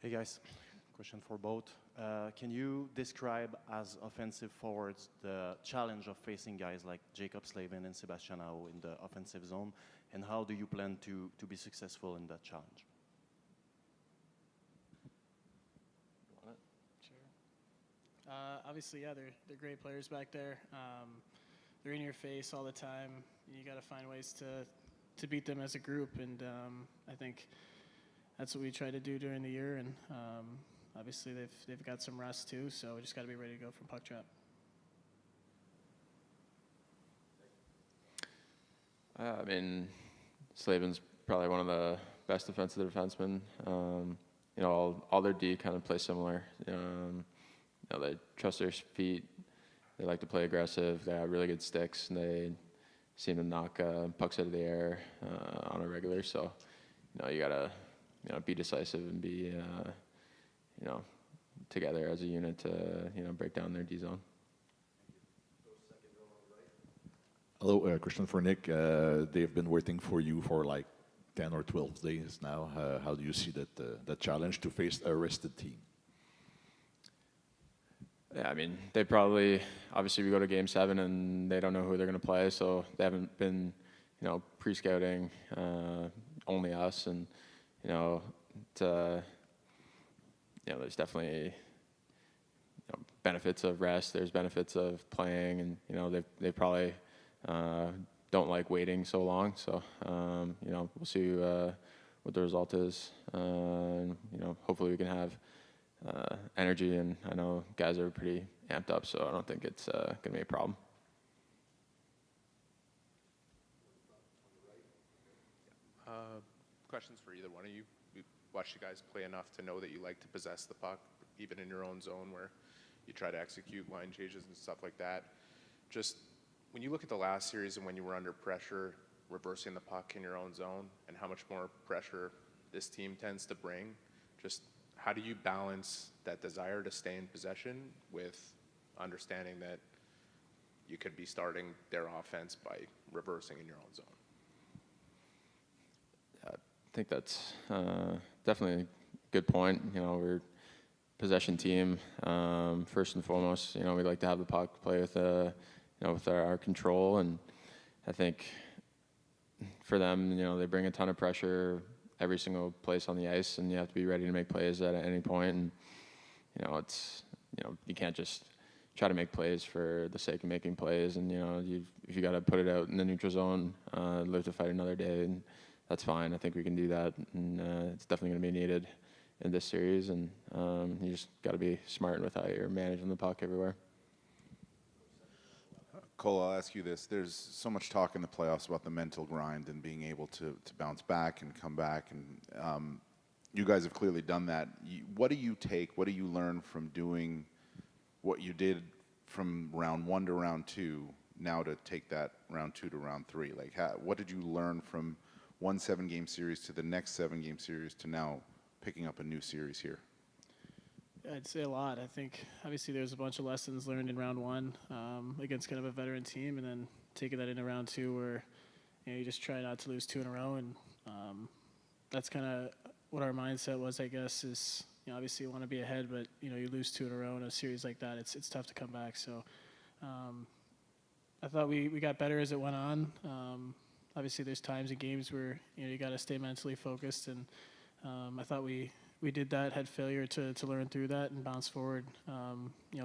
Hey guys, question for both. Can you describe as offensive forwards the challenge of facing guys like Jacob Slavin and Sebastian Aho in the offensive zone, and how do you plan to be successful in that challenge? Sure. Obviously, yeah, they're great players back there. They're in your face all the time. You got to find ways to beat them as a group, and I think that's what we try to do during the year. And obviously, they've got some rust too, so we just got to be ready to go from puck drop. I mean, Slavin's probably one of the best defensive defensemen. You know, all their D kind of play similar. You know, they trust their feet. They like to play aggressive. They have really good sticks, and they seem to knock pucks out of the air on a regular. So, you know, you gotta be decisive and be together as a unit to break down their D zone. Hello, Christian for Nick. They've been waiting for you for like 10 or 12 days now. How do you see that challenge to face a rested team? Yeah, I mean, they probably, obviously we go to game 7 and they don't know who they're going to play, so they haven't been, pre-scouting only us, and, there's definitely benefits of rest, there's benefits of playing, and, they probably don't like waiting so long, so, we'll see what the result is, hopefully we can have energy, and I know guys are pretty amped up, so I don't think it's going to be a problem. Questions for either one of you. We watched you guys play enough to know that you like to possess the puck, even in your own zone where you try to execute line changes and stuff like that. Just when you look at the last series and when you were under pressure, reversing the puck in your own zone, and how much more pressure this team tends to bring, just how do you balance that desire to stay in possession with understanding that you could be starting their offense by reversing in your own zone? I think that's definitely a good point. We're a possession team first and foremost. We like to have the puck, play with with our control, and I think for them, they bring a ton of pressure every single place on the ice, and you have to be ready to make plays at any point. And you can't just try to make plays for the sake of making plays. And if you got to put it out in the neutral zone, live to fight another day, and that's fine. I think we can do that, and it's definitely going to be needed in this series. And you just got to be smart with how you're managing the puck everywhere. Cole, I'll ask you this. There's so much talk in the playoffs about the mental grind and being able to bounce back and come back. And you guys have clearly done that. What do you learn from doing what you did from round 1 to round 2, now to take that round 2 to round 3? Like, what did you learn from one 7-game series to the next 7-game series to now picking up a new series here? I'd say a lot. I think obviously there's a bunch of lessons learned in round 1 against kind of a veteran team, and then taking that into round 2 where you just try not to lose 2 in a row, and that's kind of what our mindset was, I guess, is obviously you want to be ahead, but you lose 2 in a row in a series like that, it's tough to come back. So I thought we got better as it went on. Obviously there's times in games where you got to stay mentally focused, and I thought we did that, had failure to learn through that and bounce forward,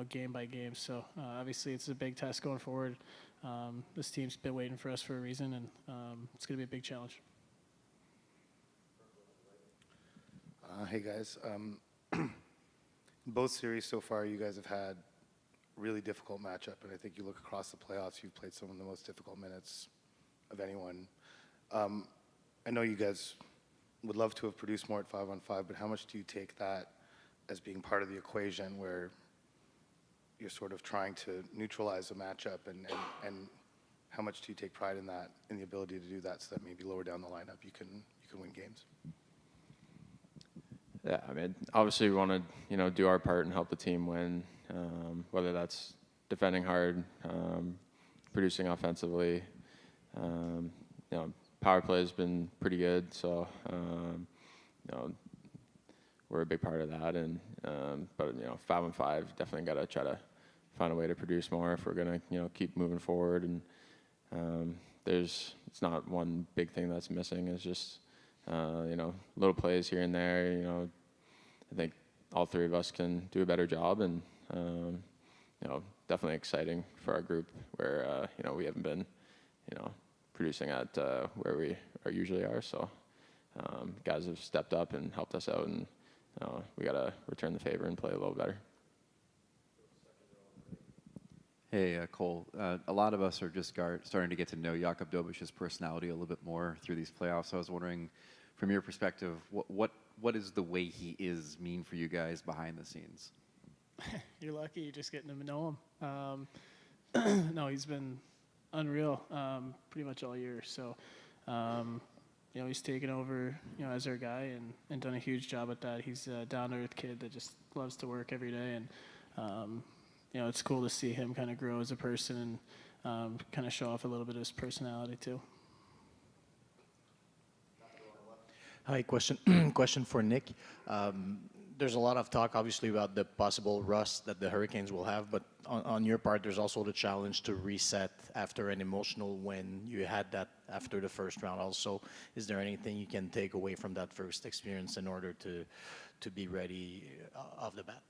game by game. So obviously it's a big test going forward. This team's been waiting for us for a reason, and it's going to be a big challenge. Hey guys, both series so far you guys have had really difficult matchup, and I think you look across the playoffs, you've played some of the most difficult minutes of anyone. I know you guys would love to have produced more at 5-on-5, but how much do you take that as being part of the equation where you're sort of trying to neutralize a matchup, and how much do you take pride in that, in the ability to do that, so that maybe lower down the lineup you can win games? Yeah, I mean, obviously we want to do our part and help the team win, whether that's defending hard, producing offensively. Power play has been pretty good, so we're a big part of that. And but 5-on-5 definitely got to try to find a way to produce more if we're gonna keep moving forward. And it's not one big thing that's missing. It's just little plays here and there. I think all three of us can do a better job, and definitely exciting for our group where we haven't been producing at where we usually are. So guys have stepped up and helped us out, and we got to return the favor and play a little better. Hey, Cole. A lot of us are just starting to get to know Jakub Dobic's personality a little bit more through these playoffs. I was wondering, from your perspective, what is the way he is mean for you guys behind the scenes? You're lucky you're just getting to know him. No, he's been unreal pretty much all year. So, he's taken over, as our guy and done a huge job at that. He's a down-to-earth kid that just loves to work every day. And, it's cool to see him kind of grow as a person and kind of show off a little bit of his personality too. Hi, question for Nick. There's a lot of talk, obviously, about the possible rust that the Hurricanes will have, but on your part, there's also the challenge to reset after an emotional win. You had that after the first round also. Is there anything you can take away from that first experience in order to be ready off the bat?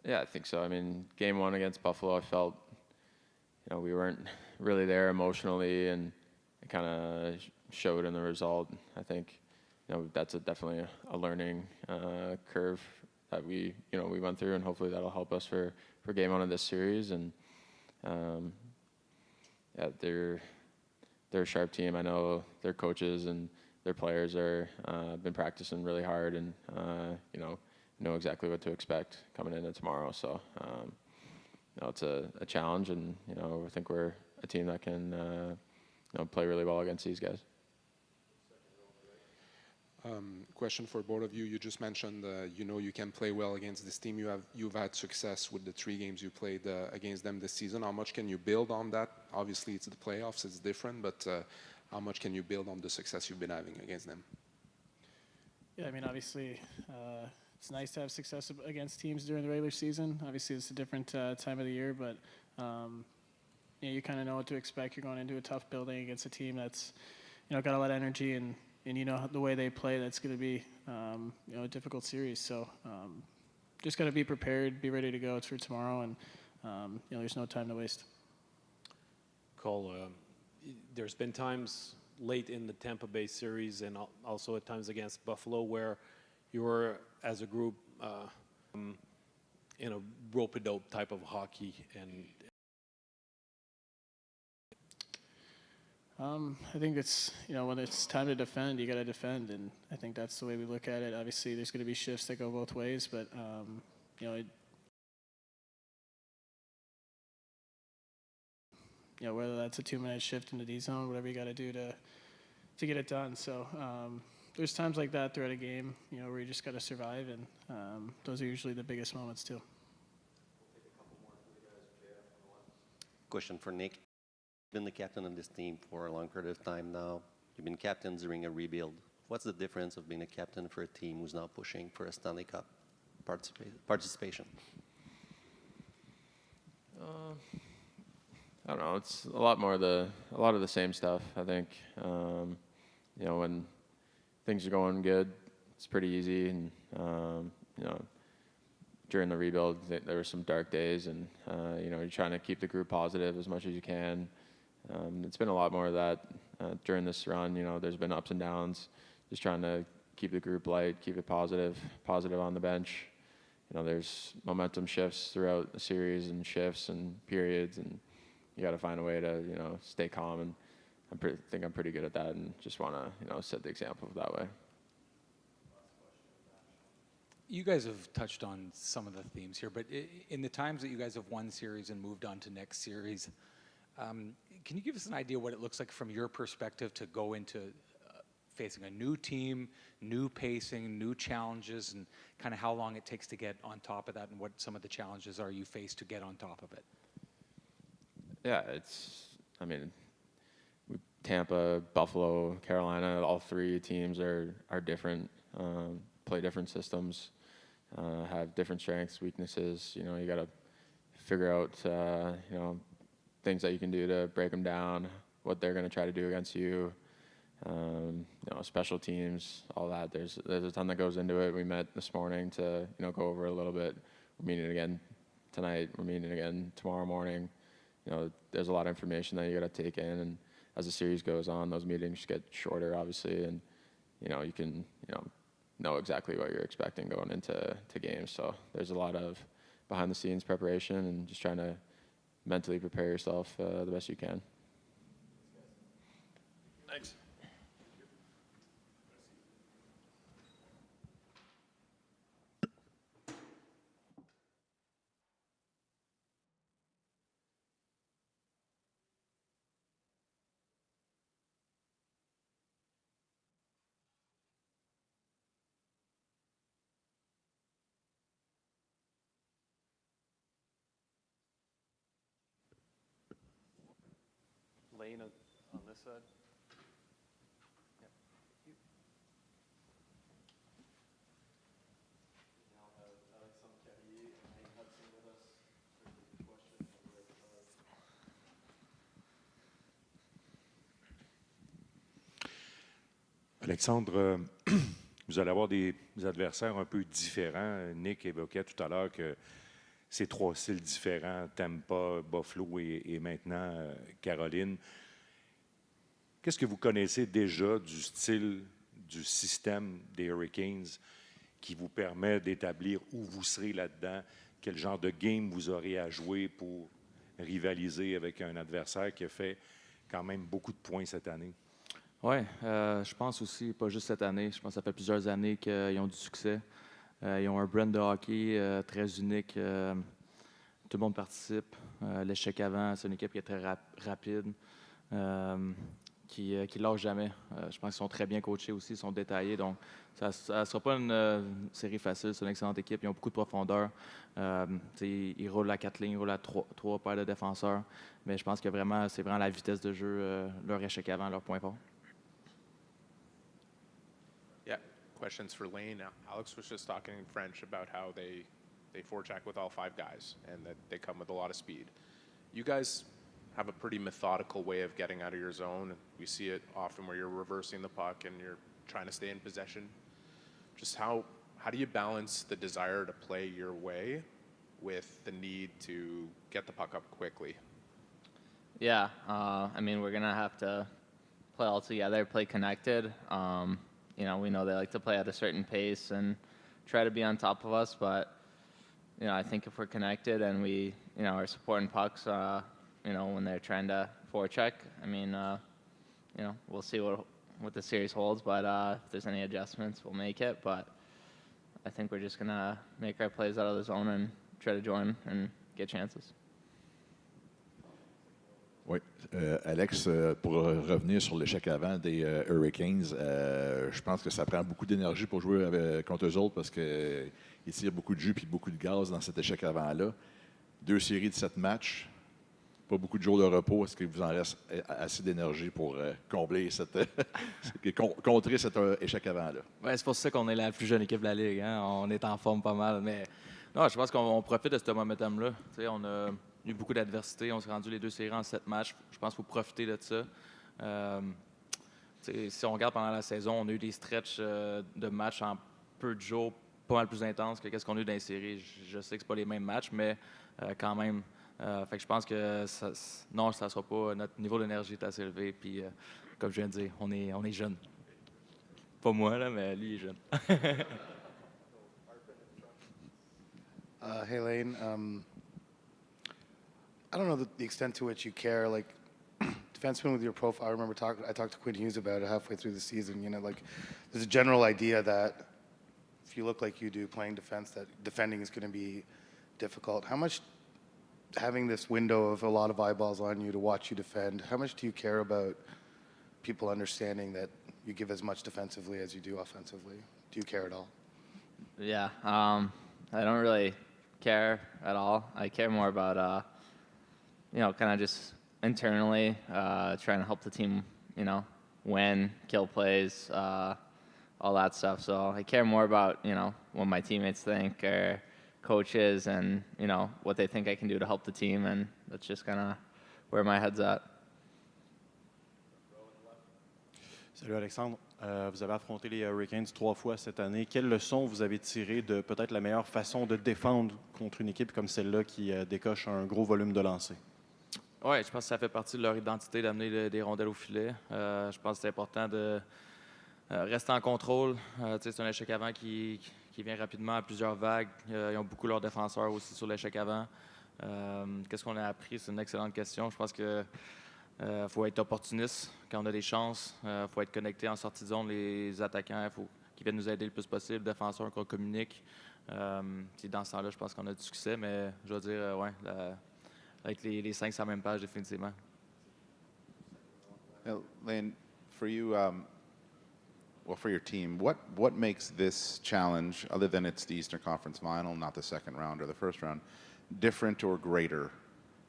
Yeah, I think so. I mean, game one against Buffalo, I felt, we weren't really there emotionally, and it kind of showed in the result. I think, that's definitely a learning curve that we went through, and hopefully that'll help us for game one of this series. And yeah, they're a sharp team. I know their coaches and their players are been practicing really hard, and know exactly what to expect coming into tomorrow. So it's a challenge, and I think we're a team that can play really well against these guys. Question for both of you. You just mentioned you can play well against this team. You've had success with the 3 games you played against them this season. How much can you build on that? Obviously, it's the playoffs; it's different. But how much can you build on the success you've been having against them? Yeah, I mean, obviously, it's nice to have success against teams during the regular season. Obviously, it's a different time of the year, but you kind of know what to expect. You're going into a tough building against a team that's got a lot of energy, and the way they play, that's going to be a difficult series. So just got to be prepared, be ready to go. It's for tomorrow, and there's no time to waste. Cole, there's been times late in the Tampa Bay series and also at times against Buffalo where you were, as a group, in a rope-a-dope type of hockey. And I think it's, when it's time to defend, you got to defend, and I think that's the way we look at it. Obviously, there's going to be shifts that go both ways, but whether that's a 2-minute shift in the D zone, whatever you got to do to get it done. So there's times like that throughout a game, where you just got to survive, and those are usually the biggest moments too. Question for Nick. You've been the captain of this team for a long period of time now. You've been captain during a rebuild. What's the difference of being a captain for a team who's now pushing for a Stanley Cup participation? I don't know. It's a lot of the same stuff. I think when things are going good, it's pretty easy, and during the rebuild, there were some dark days, and you're trying to keep the group positive as much as you can. It's been a lot more of that during this run. There's been ups and downs, just trying to keep the group light, keep it positive on the bench. There's momentum shifts throughout the series, and shifts and periods, and you got to find a way to stay calm. And I think I'm pretty good at that, and just want to set the example that way. You guys have touched on some of the themes here, but in the times that you guys have won series and moved on to next series, can you give us an idea what it looks like from your perspective to go into facing a new team, new pacing, new challenges, and kind of how long it takes to get on top of that, and what some of the challenges are you face to get on top of it? Yeah, Tampa, Buffalo, Carolina, all 3 teams are different. play different systems, have different strengths, weaknesses. You know, you got to figure out, you know, things that you can do to break them down, what they're going to try to do against you. You know, special teams, all that. There's a ton that goes into it. We met this morning to, you know, go over a little bit. We're meeting again tonight. We're meeting again tomorrow morning. You know, there's a lot of information that you got to take in, and as the series goes on, those meetings get shorter, obviously, and you know, you can, you know exactly what you're expecting going into games. So there's a lot of behind the scenes preparation and just trying to mentally prepare yourself the best you can. Thanks. Lane on this side. Alexandre, vous allez avoir des adversaires un peu différents. Nick évoquait tout à l'heure que c'est trois styles différents, Tampa, Buffalo et maintenant Caroline. Qu'est-ce que vous connaissez déjà du style, du système des Hurricanes qui vous permet d'établir où vous serez là-dedans? Quel genre de game vous aurez à jouer pour rivaliser avec un adversaire qui a fait quand même beaucoup de points cette année? Oui, je pense aussi, pas juste cette année, je pense que ça fait plusieurs années qu'ils ont du succès. Ils ont un brand de hockey très unique. Tout le monde participe. L'échec avant, c'est une équipe qui est très rapide, qui lâche jamais. Je pense qu'ils sont très bien coachés aussi, ils sont détaillés. Donc, ça ne sera pas une série facile. C'est une excellente équipe. Ils ont beaucoup de profondeur. Ils roulent à 4 lignes, ils roulent à 3 paires de défenseurs. Mais je pense que c'est vraiment la vitesse de jeu, leur échec avant, leur point fort. Yeah, questions for Lane. Alex was just talking in French about how they forecheck with all 5 guys and that they come with a lot of speed. You guys have a pretty methodical way of getting out of your zone. We see it often where you're reversing the puck and you're trying to stay in possession. Just how do you balance the desire to play your way with the need to get the puck up quickly? Yeah, I mean, we're going to have to play all together, play connected. You know, we know they like to play at a certain pace and try to be on top of us, but, you know, I think if we're connected and we, you know, are supporting pucks, you know, when they're trying to forecheck, I mean, you know, we'll see what the series holds, but if there's any adjustments, we'll make it. But I think we're just going to make our plays out of the zone and try to join and get chances. Oui. Alex, pour revenir sur l'échec avant des Hurricanes, je pense que ça prend beaucoup d'énergie pour jouer contre eux autres parce qu'ils tirent beaucoup de jus et beaucoup de gaz dans cet échec avant-là. 2 séries de 7 matchs, pas beaucoup de jours de repos. Est-ce qu'il vous en reste assez d'énergie pour contrer cet échec avant-là? Ouais, c'est pour ça qu'on est la plus jeune équipe de la Ligue. Hein? On est en forme pas mal. Mais non, je pense qu'on profite de ce momentum-là. On a eu beaucoup d'adversité. On s'est rendu les 2 séries en 7 matchs. Je pense qu'il faut profiter de ça. Si on regarde pendant la saison, on a eu des stretches de matchs en peu de jours pas mal plus intenses que ce qu'on a eu dans les séries. Je sais que ce pas les mêmes matchs, mais quand même. Fait que je pense que ça ne sera pas. Notre niveau d'énergie est assez élevé. Puis, comme je viens de dire, on est jeune. Pas moi, là, mais lui, il est jeune. Hey, Lane. I don't know the extent to which you care. Like, defenseman with your profile, I remember I talked to Kent Hughes about it halfway through the season. You know, like, there's a general idea that if you look like you do playing defense, that defending is going to be difficult. How much, having this window of a lot of eyeballs on you to watch you defend, how much do you care about people understanding that you give as much defensively as you do offensively? Do you care at all? Yeah, I don't really care at all. I care more about, you know, kind of just internally trying to help the team, you know, win, kill plays, all all that stuff. So I care more about, what my teammates think or coaches and, what they think I can do to help the team. And that's just kind of where my head's at. Salut Alexandre. Vous avez affronté les Hurricanes 3 fois cette année. Quelles leçons vous avez tirées de peut-être la meilleure façon de défendre contre une équipe comme celle-là qui décoche un gros volume de lancers? Oui, je pense que ça fait partie de leur identité d'amener des rondelles au filet. Je pense que c'est important de rester en contrôle. C'est un échec avant qui vient rapidement à plusieurs vagues. Ils ont beaucoup leurs défenseurs aussi sur l'échec avant. Qu'est-ce qu'on a appris? C'est une excellente question. Je pense que faut être opportuniste quand on a des chances. Faut être connecté en sortie de zone. Les attaquants, il faut qu'ils viennent nous aider le plus possible. Les défenseurs, qu'on communique. Dans ce temps-là, je pense qu'on a du succès. Mais je dois dire, avec les 5 sur la même page, définitivement. Lane, for you, for your team, what makes this challenge, other than it's the Eastern Conference Final, not the second round or the first round, different or greater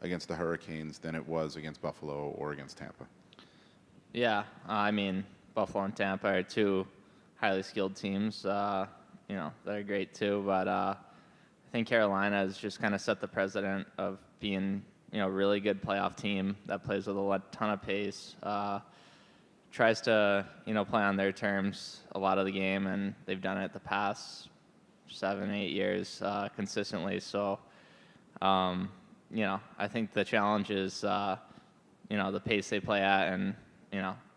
against the Hurricanes than it was against Buffalo or against Tampa? Yeah, I mean, Buffalo and Tampa are two highly skilled teams, that are great too. But I think Carolina has just kind of set the precedent of being, a really good playoff team that plays with a ton of pace, tries to, play on their terms a lot of the game, and they've done it the past 7-8 years consistently. So, I think the challenge is, the pace they play at and,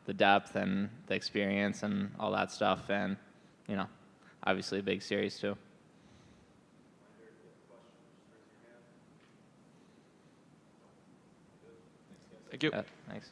the depth and the experience and all that stuff. And, obviously a big series too. Thank you. Thanks.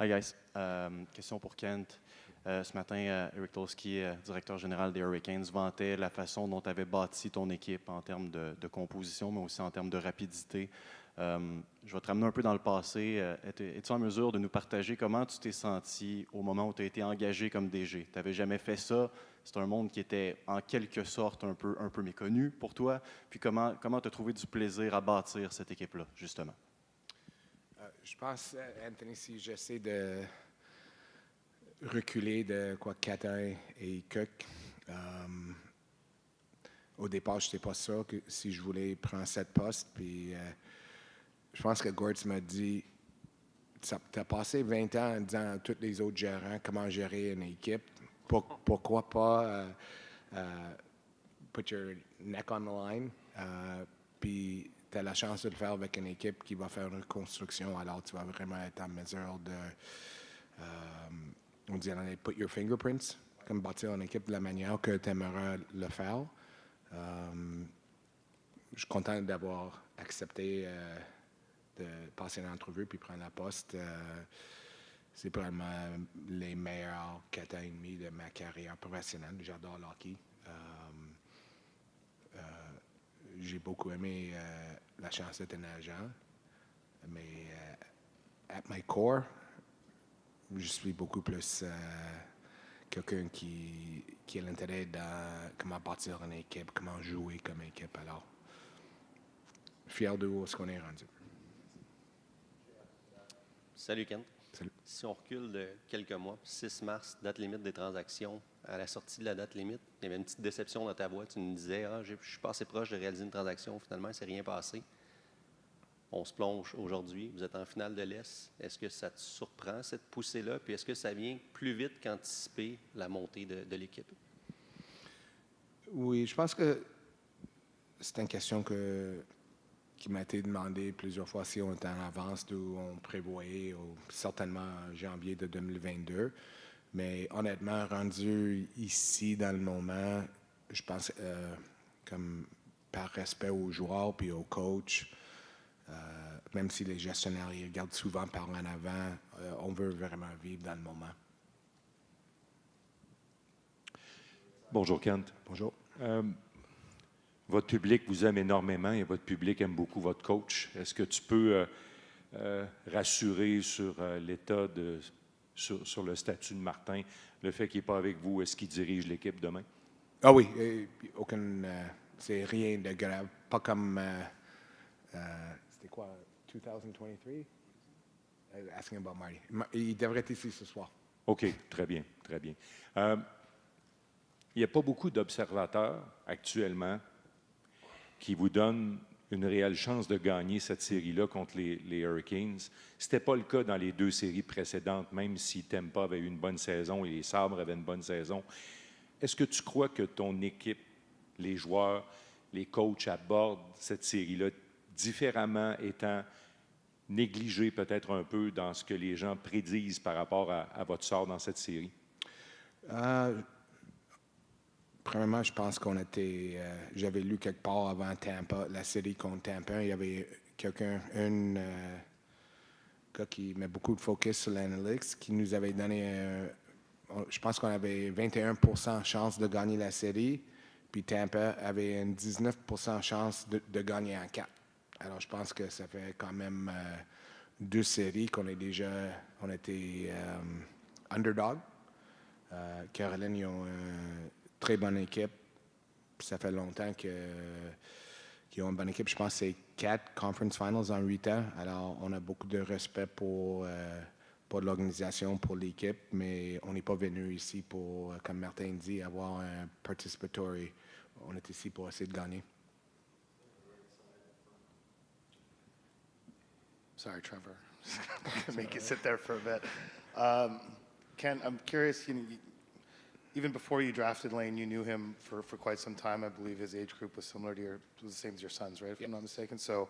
Hi guys. Question pour Kent. Ce matin, Eric Letowski, directeur général des Hurricanes, vantait la façon dont tu avais bâti ton équipe en termes de composition, mais aussi en termes de rapidité. Je vais te ramener un peu dans le passé. Es-tu en mesure de nous partager comment tu t'es senti au moment où tu as été engagé comme DG? Tu n'avais jamais fait ça. C'est un monde qui était en quelque sorte un peu méconnu pour toi. Puis comment tu as trouvé du plaisir à bâtir cette équipe-là, justement? Je pense, Anthony, si j'essaie de reculer de quoi Catin et Cook, au départ, je n'étais pas sûr que si je voulais prendre cette poste. Puis je pense que Gortz m'a dit, tu as passé 20 ans en disant à tous les autres gérants comment gérer une équipe. Pourquoi pas put your neck on the line? Puis tu as la chance de le faire avec une équipe qui va faire une reconstruction. Alors tu vas vraiment être en mesure de, on dit en anglais, put your fingerprints, comme bâtir une équipe de la manière que tu aimerais le faire. Je suis content d'avoir accepté de passer l'entrevue puis prendre la poste. C'est probablement les meilleurs 4 ans et demi de ma carrière professionnelle. J'adore le hockey. J'ai beaucoup aimé la chance d'être un agent, mais at my core, je suis beaucoup plus quelqu'un qui a l'intérêt dans comment bâtir une équipe, comment jouer comme équipe. Alors, fier de où est-ce qu'on est rendu. Salut Kent. Salut. Si on recule de quelques mois, 6 mars, date limite des transactions, à la sortie de la date limite, il y avait une petite déception dans ta voix. Tu nous disais, je suis pas assez proche de réaliser une transaction. Finalement, il ne s'est rien passé. On se plonge aujourd'hui. Vous êtes en finale de l'Est. Est-ce que ça te surprend, cette poussée-là? Puis est-ce que ça vient plus vite qu'anticiper la montée de l'équipe? Oui, je pense que c'est une question qui m'a été demandée plusieurs fois si on était en avance d'où on prévoyait, certainement en janvier de 2022. Mais honnêtement, rendu ici dans le moment, je pense comme par respect aux joueurs puis aux coachs, même si les gestionnaires ils regardent souvent par en avant, on veut vraiment vivre dans le moment. Bonjour Kent. Bonjour. Votre public vous aime énormément et votre public aime beaucoup votre coach. Est-ce que tu peux rassurer sur l'état sur le statut de Martin, le fait qu'il n'est pas avec vous, est-ce qu'il dirige l'équipe demain? Ah oui, c'est rien de grave. Pas comme, c'était quoi, 2023? Asking about Marty. Il devrait être ici ce soir. OK, très bien, très bien. Il n'y a pas beaucoup d'observateurs actuellement qui vous donnent une réelle chance de gagner cette série-là contre les Hurricanes. Ce n'était pas le cas dans les 2 séries précédentes, même si Tampa avait eu une bonne saison et les Sabres avaient une bonne saison. Est-ce que tu crois que ton équipe, les joueurs, les coachs abordent cette série-là différemment, étant négligés peut-être un peu dans ce que les gens prédisent par rapport à votre sort dans cette série? Premièrement, je pense qu'on était. J'avais lu quelque part avant Tampa, la série contre Tampa, il y avait un gars qui met beaucoup de focus sur l'analytics, qui nous avait donné. Je pense qu'on avait 21% chance de gagner la série, puis Tampa avait une 19% chance de gagner en 4. Alors, je pense que ça fait quand même 2 séries qu'on est déjà. On était underdog. Caroline, ils ont très bonne équipe. Ça fait longtemps qu'ils ont une bonne équipe. Je pense que c'est 4 conference finals en 8 ans. Alors, on a beaucoup de respect pour l'organisation, pour l'équipe, mais on n'est pas venu ici pour, comme Martin dit, avoir un participatory. On est ici pour essayer de gagner. Sorry, Trevor. Make you sit there for a bit. Ken, I'm curious, even before you drafted Lane, you knew him for quite some time. I believe his age group was similar to was the same as your son's, right? If I'm not mistaken. So,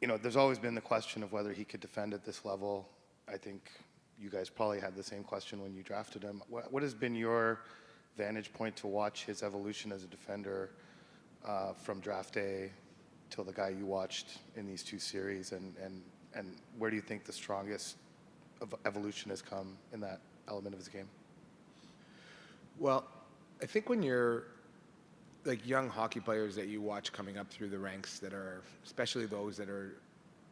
there's always been the question of whether he could defend at this level. I think you guys probably had the same question when you drafted him. What has been your vantage point to watch his evolution as a defender from draft day till the guy you watched in these 2 series, and where do you think the strongest evolution has come in that element of his game? Well, I think when you're like young hockey players that you watch coming up through the ranks that are, especially those that are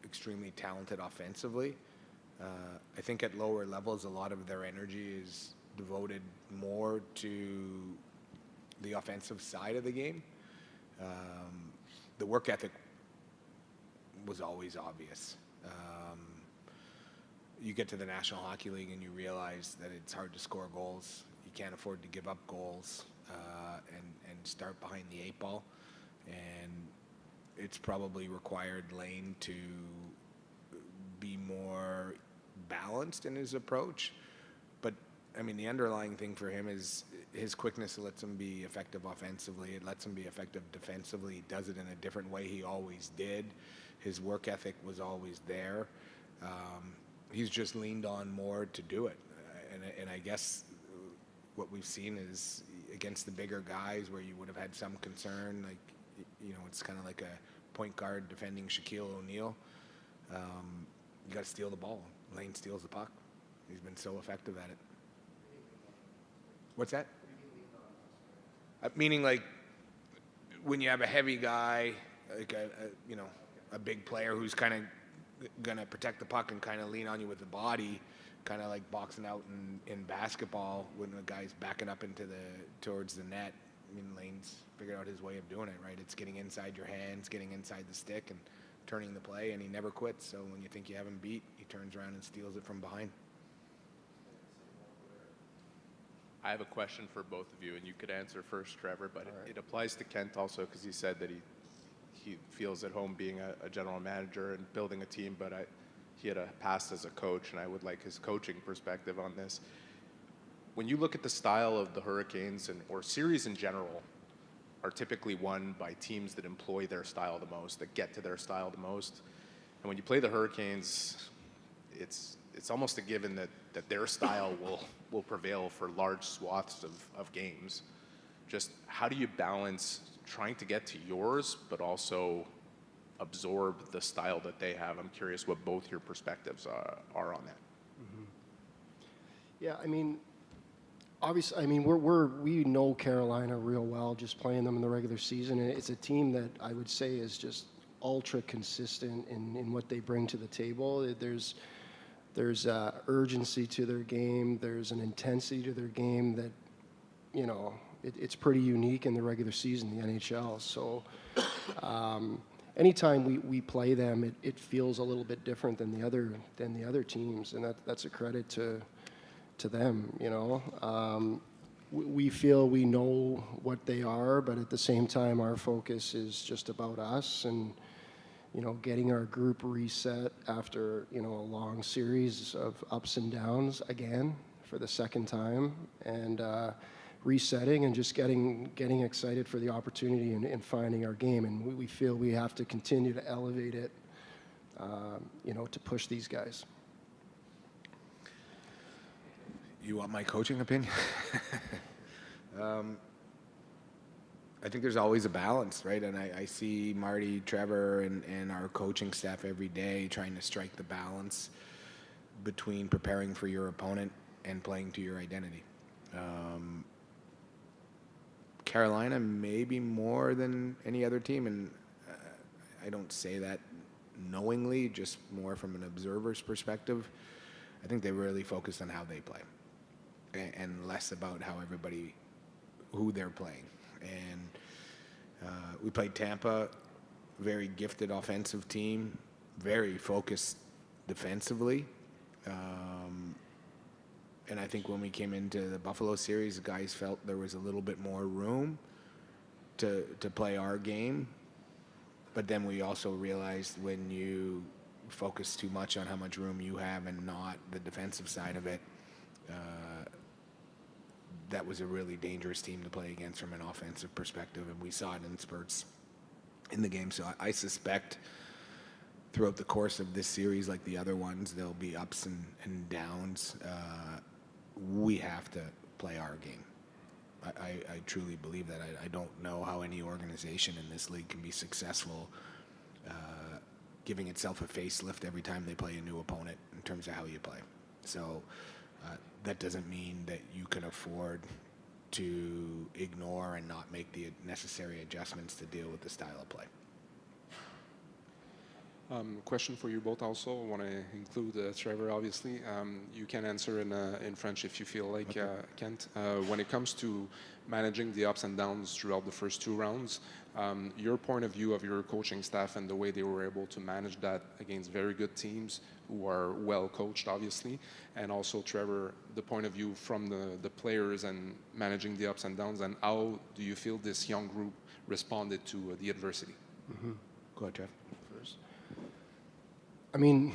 extremely talented offensively, I think at lower levels, a lot of their energy is devoted more to the offensive side of the game. The work ethic was always obvious. You get to the National Hockey League and you realize that it's hard to score goals. You can't afford to give up goals and start behind the 8 ball. And it's probably required Lane to be more balanced in his approach. But, I mean, the underlying thing for him is his quickness lets him be effective offensively. It lets him be effective defensively. He does it in a different way. He always did. His work ethic was always there. He's just leaned on more to do it. And I guess what we've seen is against the bigger guys where you would have had some concern, like, you know, it's kind of like a point guard defending Shaquille O'Neal. You got to steal the ball. Lane steals the puck. He's been so effective at it. What's that? Meaning, like, when you have a heavy guy, like a big player who's kind of going to protect the puck and kind of lean on you with the body, kind of like boxing out in basketball when the guy's backing up towards the net. I mean, Lane's figured out his way of doing it, right? It's getting inside your hands, getting inside the stick, and turning the play, and he never quits. So when you think you have him beat, he turns around and steals it from behind. I have a question for both of you, and you could answer first, Trevor, but it applies to Kent also because he said that he feels at home being a general manager and building a team, but he had a past as a coach, and I would like his coaching perspective on this. When you look at the style of the Hurricanes or series in general are typically won by teams that employ their style the most, that get to their style the most. And when you play the Hurricanes, it's almost a given that their style will prevail for large swaths of games. Just how do you balance trying to get to yours, but also absorb the style that they have? I'm curious what both your perspectives are on that. Mm-hmm. Yeah, I mean, obviously, I mean, we know Carolina real well, just playing them in the regular season, and it's a team that I would say is just ultra consistent in what they bring to the table. There's urgency to their game. There's an intensity to their game that, you know, it's pretty unique in the regular season, the NHL. So anytime we play them, it feels a little bit different than the other teams, and that's a credit to them. You know, we feel we know what they are, but at the same time, our focus is just about us and, you know, getting our group reset after, you know, a long series of ups and downs again for the second time, and resetting and just getting excited for the opportunity and finding our game. And we feel we have to continue to elevate it, you know, to push these guys. You want my coaching opinion? I think there's always a balance, right? And I see Marty, Trevor, and our coaching staff every day trying to strike the balance between preparing for your opponent and playing to your identity. Carolina maybe more than any other team, and I don't say that knowingly, just more from an observer's perspective. I think they really focus on how they play and less about who they're playing. And we played Tampa, very gifted offensive team, very focused defensively. And I think when we came into the Buffalo series, the guys felt there was a little bit more room to play our game. But then we also realized when you focus too much on how much room you have and not the defensive side of it, that was a really dangerous team to play against from an offensive perspective, and we saw it in spurts in the game. So I suspect throughout the course of this series, like the other ones, there'll be ups and downs. We have to play our game. I truly believe that. I don't know how any organization in this league can be successful giving itself a facelift every time they play a new opponent in terms of how you play. So that doesn't mean that you can afford to ignore and not make the necessary adjustments to deal with the style of play. Question for you both also. I want to include Trevor, obviously. You can answer in French if you feel like, okay. Kent. When it comes to managing the ups and downs throughout the first 2 rounds, your point of view of your coaching staff and the way they were able to manage that against very good teams who are well coached, obviously, and also, Trevor, the point of view from the players and managing the ups and downs, and how do you feel this young group responded to the adversity? Mm-hmm. Go ahead, Trev. I mean,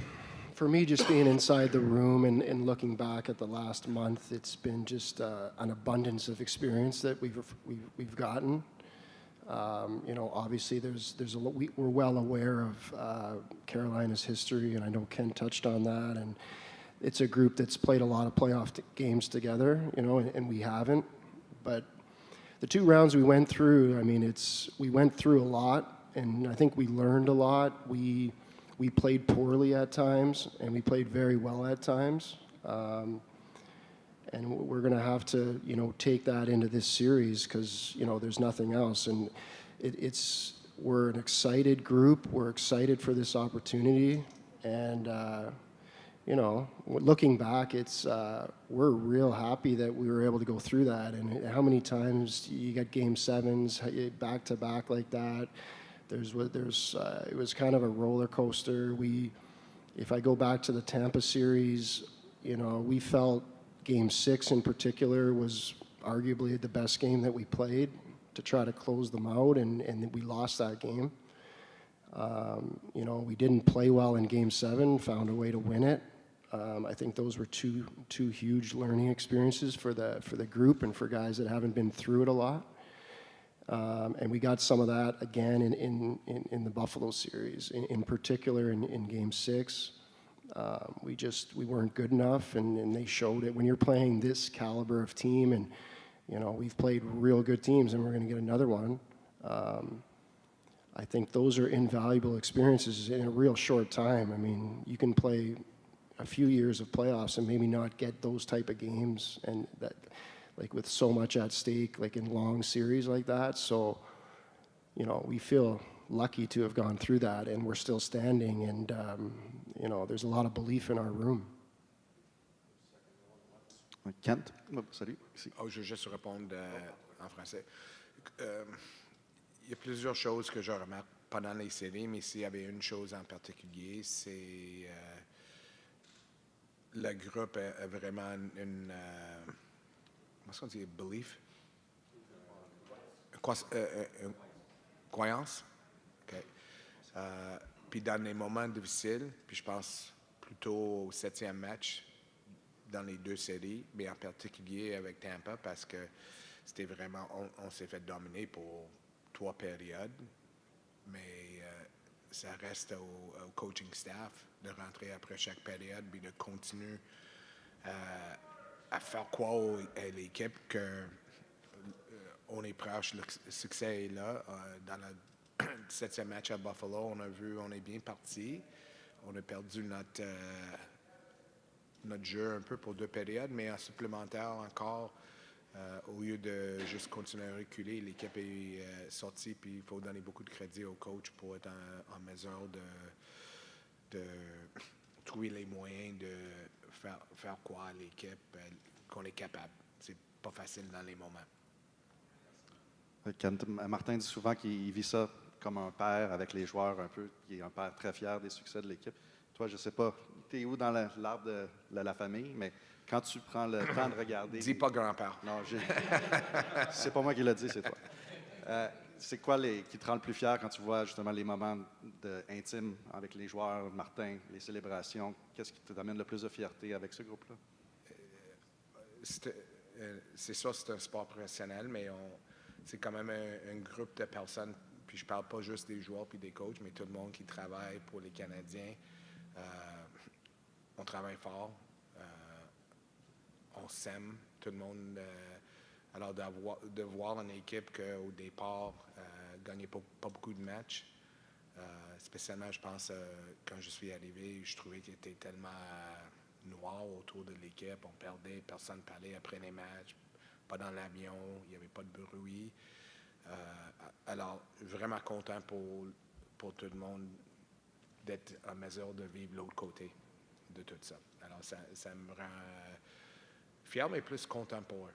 for me, just being inside the room and looking back at the last month, it's been just an abundance of experience that we've gotten. You know, obviously, there's a lot. We're well aware of Carolina's history, and I know Ken touched on that. And it's a group that's played a lot of playoff games together, you know, and we haven't. But the 2 rounds we went through, I mean, we went through a lot, and I think we learned a lot. We played poorly at times, and we played very well at times. And we're going to have to, you know, take that into this series because, you know, there's nothing else. And we're an excited group. We're excited for this opportunity. And, you know, looking back, we're real happy that we were able to go through that. And how many times you got game 7s back-to-back like that. It was kind of a roller coaster. If I go back to the Tampa series, you know, we felt game 6 in particular was arguably the best game that we played to try to close them out, and we lost that game. You know, we didn't play well in game 7, found a way to win it. I think those were two huge learning experiences for the group and for guys that haven't been through it a lot. And we got some of that again in the Buffalo series, in particular in Game 6. We weren't good enough, and they showed it. When you're playing this caliber of team, and you know we've played real good teams, and we're going to get another one. I think those are invaluable experiences in a real short time. I mean, you can play a few years of playoffs and maybe not get those type of games, and that. Like with so much at stake, like in long series like that. So, you know, we feel lucky to have gone through that, and we're still standing, and, you know, there's a lot of belief in our room. Kent, salut. Oh, je vais juste répondre en français. Il y a plusieurs choses que je remarque pendant les séries, mais s'il y avait une chose en particulier, c'est le groupe a vraiment une... What's qu'on dit, belief? Croyance? OK. Puis dans les moments difficiles, puis je pense plutôt au 7e match dans les 2 séries, mais en particulier avec Tampa, parce que c'était vraiment, on s'est fait dominer pour 3 périodes, mais ça reste au coaching staff de rentrer après chaque période, puis de continuer à faire croire à l'équipe qu'on est proche, le succès est là. Dans le 7e match à Buffalo, on a vu, on est bien parti. On a perdu notre jeu un peu pour 2 périodes, mais en supplémentaire encore, au lieu de juste continuer à reculer, l'équipe est sortie, puis il faut donner beaucoup de crédit au coach pour être en mesure de trouver les moyens de faire croire à l'équipe qu'on est capable. C'est pas facile dans les moments. Martin dit souvent qu'il vit ça comme un père avec les joueurs un peu, qui est un père très fier des succès de l'équipe. Toi, je sais pas, tu es où dans l'arbre de la famille, mais quand tu prends le temps de regarder... Dis pas grand-père. Non, c'est pas moi qui l'ai dit, c'est toi. C'est quoi qui te rend le plus fier quand tu vois justement les moments intimes avec les joueurs, Martin, les célébrations? Qu'est-ce qui t'amène le plus de fierté avec ce groupe-là? C'est ça, c'est un sport professionnel, mais c'est quand même un groupe de personnes, puis je parle pas juste des joueurs puis des coachs, mais tout le monde qui travaille pour les Canadiens. On travaille fort, on s'aime, tout le monde... Alors, de voir une équipe qu'au départ, gagnait pas beaucoup de matchs, spécialement, je pense, quand je suis arrivé, je trouvais qu'il était tellement noir autour de l'équipe. On perdait, personne ne parlait après les matchs, pas dans l'avion, il n'y avait pas de bruit. Alors, vraiment content pour tout le monde d'être en mesure de vivre l'autre côté de tout ça. Alors, ça me rend fier, mais plus content pour eux.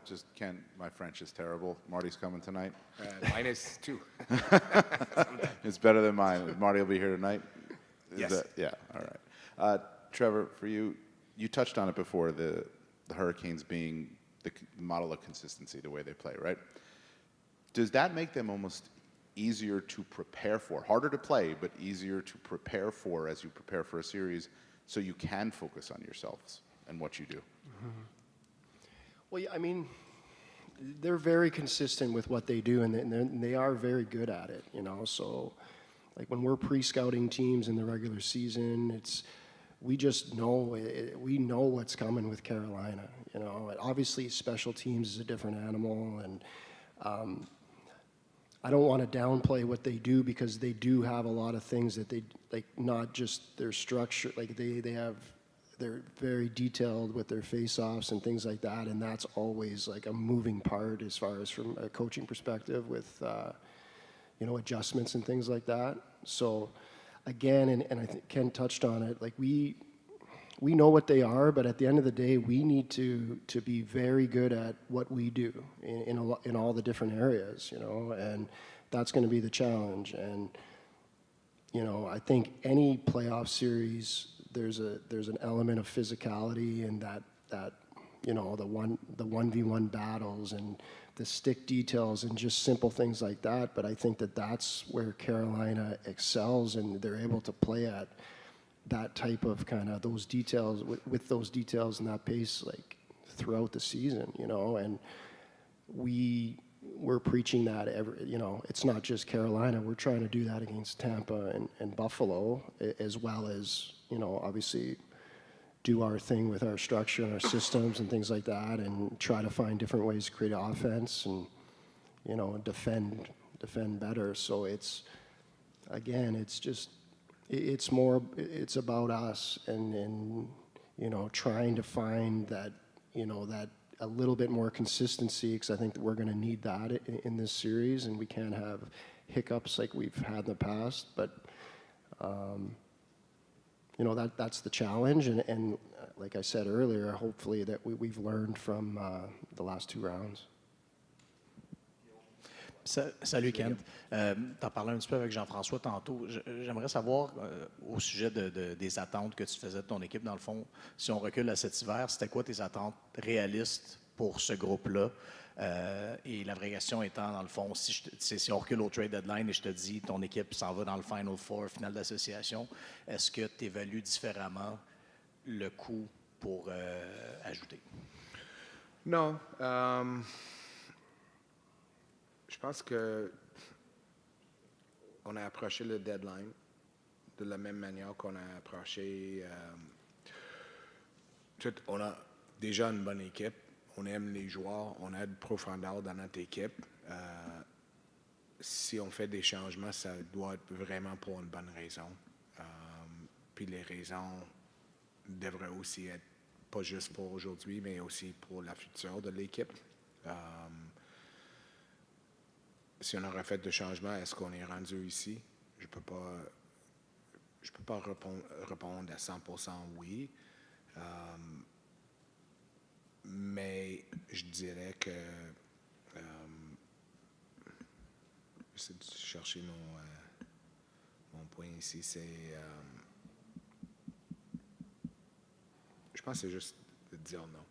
Just Kent, my French is terrible. Marty's coming tonight. Mine is too. It's better than mine. Marty will be here tonight. Yes. Yeah. All right. Trevor, for you, you touched on it before. The Hurricanes being the model of consistency, the way they play, right? Does that make them almost easier to prepare for? Harder to play, but easier to prepare for as you prepare for a series, so you can focus on yourselves and what you do. Mm-hmm. Well, yeah, I mean, they're very consistent with what they do, and they are very good at it, you know. So, like when we're pre-scouting teams in the regular season, we just know we know what's coming with Carolina, you know. Obviously, special teams is a different animal, and I don't want to downplay what they do, because they do have a lot of things that they like, not just their structure, like they're very detailed with their face-offs and things like that, and that's always like a moving part as far as from a coaching perspective with, you know, adjustments and things like that. So again, and I think Ken touched on it, like we know what they are, but at the end of the day, we need to be very good at what we do in all the different areas, you know, and that's going to be the challenge. And, you know, I think any playoff series, there's an element of physicality, and that you know, the 1v1 battles and the stick details and just simple things like that. But I think that's where Carolina excels, and they're able to play at that type of kind of those details with those details and that pace, like throughout the season, you know. And we're preaching that you know, it's not just Carolina. We're trying to do that against Tampa and Buffalo, as well as, you know, obviously do our thing with our structure and our systems and things like that, and try to find different ways to create offense and, you know, defend better. So it's about us and you know, trying to find that, you know, that a little bit more consistency, because I think that we're going to need that in this series, and we can't have hiccups like we've had in the past. But you know, that's the challenge, and like I said earlier, hopefully that we've learned from the last two rounds. Salut Kent. T'en parlais un petit peu avec Jean-François tantôt. J'aimerais savoir, au sujet des attentes que tu faisais de ton équipe, dans le fond, si on recule à cet hiver, c'était quoi tes attentes réalistes pour ce groupe-là? Et la vraie question étant, dans le fond, si on recule au trade deadline et je te dis ton équipe s'en va dans le Final Four, finale d'association, est-ce que tu évalues différemment le coût pour ajouter? Non. Je pense que on a approché le deadline de la même manière qu'on a approché. On a déjà une bonne équipe. On aime les joueurs. On a de profondeur dans notre équipe. Si on fait des changements, ça doit être vraiment pour une bonne raison. Puis les raisons devraient aussi être pas juste pour aujourd'hui, mais aussi pour la future de l'équipe. Si on aurait fait de changements, est-ce qu'on est rendu ici? Je peux pas répondre à 100% oui. Mais je dirais que j'essaie de chercher mon point ici, c'est je pense que c'est juste de dire non.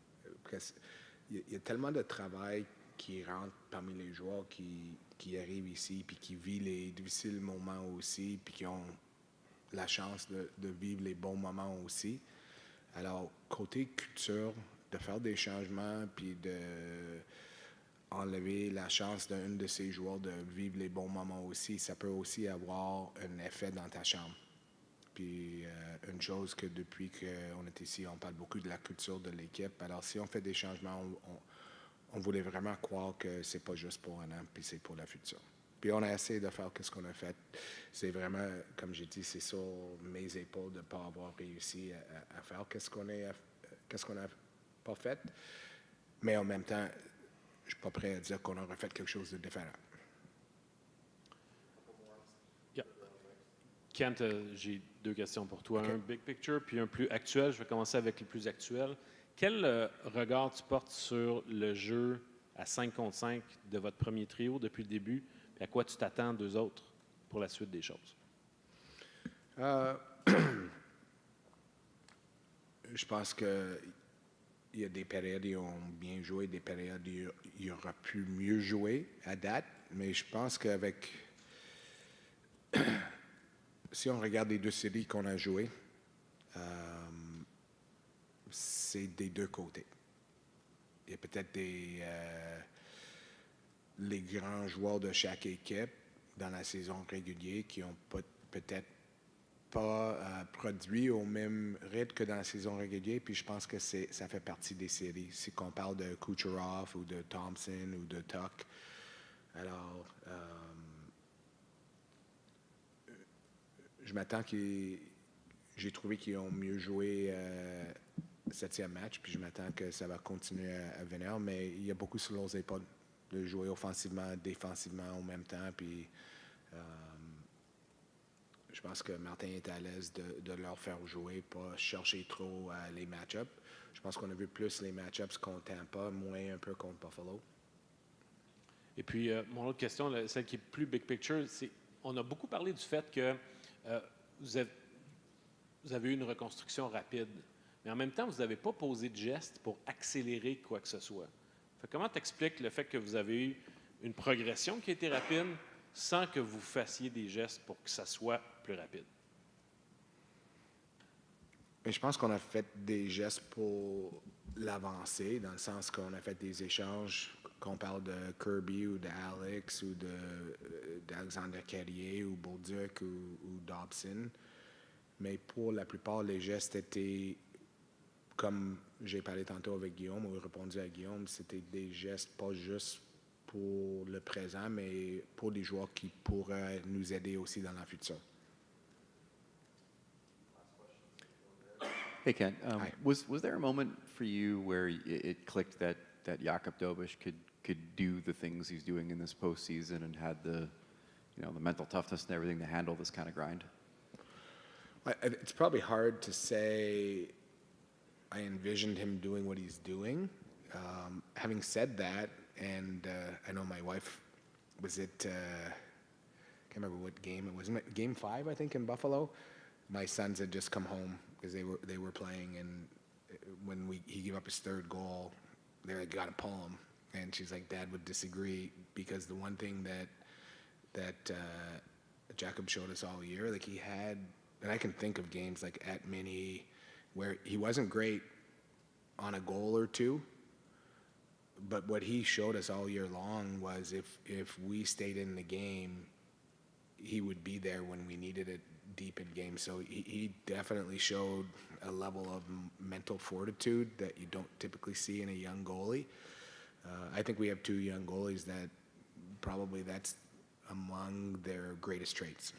Il y a tellement de travail qui rentre parmi les joueurs qui arrivent ici, puis qui vivent les difficiles moments aussi, puis qui ont la chance de vivre les bons moments aussi. Alors, côté culture, de faire des changements, puis de enlever la chance d'un de ces joueurs de vivre les bons moments aussi, ça peut aussi avoir un effet dans ta chambre. Puis une chose que depuis qu'on est ici, on parle beaucoup de la culture de l'équipe. Alors, si on fait des changements, on voulait vraiment croire que c'est pas juste pour un an, puis c'est pour la future. Puis on a essayé de faire ce qu'on a fait. C'est vraiment, comme j'ai dit, c'est sur mes épaules de ne pas avoir réussi à faire qu'est-ce qu'on n'a pas fait. Mais en même temps, je ne suis pas prêt à dire qu'on aurait fait quelque chose de différent. Kent, j'ai 2 questions pour toi. Un big picture, puis un plus actuel. Je vais commencer avec le plus actuel. Quel regard tu portes sur le jeu à 5 contre 5 de votre premier trio depuis le début? Et à quoi tu t'attends d'eux autres pour la suite des choses? Je pense que il y a des périodes où ils ont bien joué, des périodes où il aurait pu mieux jouer à date. Mais je pense qu'avec... si on regarde les 2 séries qu'on a jouées, c'est des 2 côtés. Il y a peut-être les grands joueurs de chaque équipe dans la saison régulière qui n'ont peut-être pas produit au même rythme que dans la saison régulière. Puis je pense que ça fait partie des séries. Si on parle de Kucherov ou de Thompson ou de Tuck, alors je m'attends j'ai trouvé qu'ils ont mieux joué le 7e match, puis je m'attends que ça va continuer à venir, mais il y a beaucoup sur leurs épaules de jouer offensivement, défensivement en même temps, puis je pense que Martin est à l'aise de leur faire jouer, pas chercher trop les match-ups. Je pense qu'on a vu plus les match-ups contre Tampa, moins un peu contre Buffalo. Et puis, mon autre question, celle qui est plus big picture, c'est on a beaucoup parlé du fait que vous avez eu une reconstruction rapide, mais en même temps, vous n'avez pas posé de gestes pour accélérer quoi que ce soit. Comment tu expliques le fait que vous avez eu une progression qui a été rapide sans que vous fassiez des gestes pour que ça soit plus rapide? Mais je pense qu'on a fait des gestes pour l'avancer, dans le sens qu'on a fait des échanges, qu'on parle de Kirby ou d'Alex ou d'Alexandre Carrier ou Bolduc ou Dobson. Mais pour la plupart, les gestes étaient, comme j'ai parlé tantôt avec Guillaume, ou répondu à Guillaume, c'était des gestes pas juste pour le présent, mais pour des joueurs qui pourraient nous aider aussi dans la future. Hey, Kent. Was there a moment for you where it clicked that Jakub Dobeš could do the things he's doing in this postseason and had the mental toughness and everything to handle this kind of grind? It's probably hard to say I envisioned him doing what he's doing. Having said that, and I know my wife was at, I can't remember what game it was, Game 5, I think, in Buffalo. My sons had just come home because they were playing, and when he gave up his 3rd goal, they like, got to pull him. And she's like, Dad would disagree, because the one thing that Jakub showed us all year, like he had, and I can think of games like at Mini where he wasn't great on a goal or two, but what he showed us all year long was if we stayed in the game, he would be there when we needed it deep in games. So he definitely showed a level of mental fortitude that you don't typically see in a young goalie. I think we have 2 young goalies that probably that's among their greatest traits.